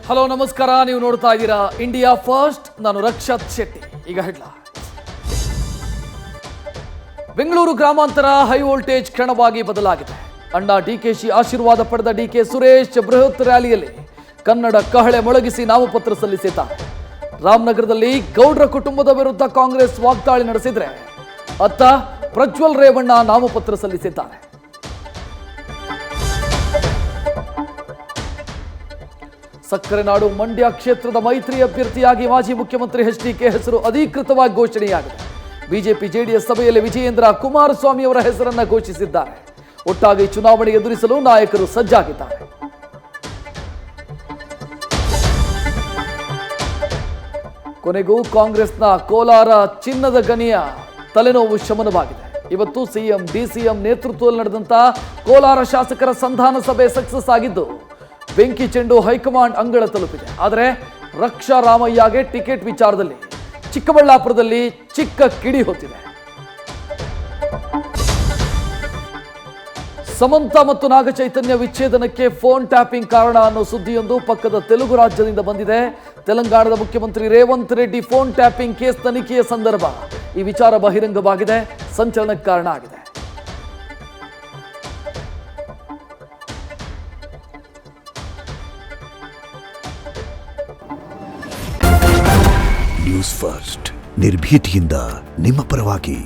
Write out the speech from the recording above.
Hello ನಮಸ್ಕಾರ, ನೀವು ನೋಡ್ತಾ ಇದ್ದೀರಾ ಇಂಡಿಯಾ ಫಸ್ಟ್. ನಾನು ರಕ್ಷತ್ ಶೆಟ್ಟಿ. ಈಗ ಹೆಡ್ಲೈನ್. ಬೆಂಗಳೂರು ಗ್ರಾಮಾಂತರ ಹೈ ವೋಲ್ಟೇಜ್ ಕ್ಷಣವಾಗಿ ಬದಲಾಗಿದೆ. ಅಣ್ಣ ಡಿಕೆಶಿ ಆಶೀರ್ವಾದ ಪಡೆದ ಡಿಕೆ ಸುರೇಶ್ ಬೃಹತ್ ರ್ಯಾಲಿಯಲ್ಲಿ ಕನ್ನಡ ಕಹಳೆ ಮೊಳಗಿಸಿ ನಾಮಪತ್ರ ಸಲ್ಲಿಸಿದ್ದಾರೆ. ರಾಮನಗರದಲ್ಲಿ ಗೌಡ್ರ ಕುಟುಂಬದ ವಿರುದ್ಧ ಕಾಂಗ್ರೆಸ್ ವಾಗ್ದಾಳಿ ನಡೆಸಿದ್ರೆ ಅತ್ತ ಪ್ರಜ್ವಲ್ ರೇವಣ್ಣ ನಾಮಪತ್ರ ಸಲ್ಲಿಸಿದ್ದಾರೆ. ಸಕ್ಕರೆ ನಾಡು ಮಂಡ್ಯ ಕ್ಷೇತ್ರದ ಮೈತ್ರಿ ಅಭ್ಯರ್ಥಿಯಾಗಿ ಮಾಜಿ ಮುಖ್ಯಮಂತ್ರಿ ಎಚ್ಡಿಕೆ ಹೆಸರು ಅಧಿಕೃತವಾಗಿ ಘೋಷಣೆಯಾಗಿದೆ. ಬಿಜೆಪಿ ಜೆಡಿಎಸ್ ಸಭೆಯಲ್ಲಿ ವಿಜಯೇಂದ್ರ ಕುಮಾರಸ್ವಾಮಿ ಅವರ ಹೆಸರನ್ನು ಘೋಷಿಸಿದ್ದಾರೆ. ಒಟ್ಟಾಗಿ ಚುನಾವಣೆ ಎದುರಿಸಲು ನಾಯಕರು ಸಜ್ಜಾಗಿದ್ದಾರೆ. ಕೊನೆಗೂ ಕಾಂಗ್ರೆಸ್ನ ಕೋಲಾರ ಚಿನ್ನದ ಗಣಿಯ ತಲೆನೋವು ಶಮನವಾಗಿದೆ. ಇವತ್ತು ಸಿಎಂ ಡಿಸಿಎಂ ನೇತೃತ್ವದಲ್ಲಿ ನಡೆದಂತ ಕೋಲಾರ ಶಾಸಕರ ಸಂಧಾನ ಸಭೆ ಸಕ್ಸಸ್ ಆಗಿದ್ದು ಬೆಂಕಿ ಚೆಂಡು ಹೈಕಮಾಂಡ್ ಅಂಗಳ ತಲುಪಿದೆ. ಆದರೆ ರಕ್ಷಾ ರಾಮಯ್ಯಗೆ ಟಿಕೆಟ್ ವಿಚಾರದಲ್ಲಿ ಚಿಕ್ಕಬಳ್ಳಾಪುರದಲ್ಲಿ ಚಿಕ್ಕ ಕಿಡಿ ಹೊತ್ತಿದೆ. ಸಮಂತ ಮತ್ತು ನಾಗಚೈತನ್ಯ ವಿಚ್ಛೇದನಕ್ಕೆ ಫೋನ್ ಟ್ಯಾಪಿಂಗ್ ಕಾರಣ ಅನ್ನೋ ಸುದ್ದಿಯೊಂದು ಪಕ್ಕದ ತೆಲುಗು ರಾಜ್ಯದಿಂದ ಬಂದಿದೆ. ತೆಲಂಗಾಣದ ಮುಖ್ಯಮಂತ್ರಿ Revanth Reddy phone tapping case ತನಿಖೆಯ ಸಂದರ್ಭ ಈ ವಿಚಾರ ಬಹಿರಂಗವಾಗಿದೆ, ಸಂಚಲನಕ್ಕೆ ಕಾರಣ ಆಗಿದೆ. ನ್ಯೂಸ್ ಫಸ್ಟ್, ನಿರ್ಭೀತಿಯಿಂದ ನಿಮ್ಮ ಪರವಾಗಿ.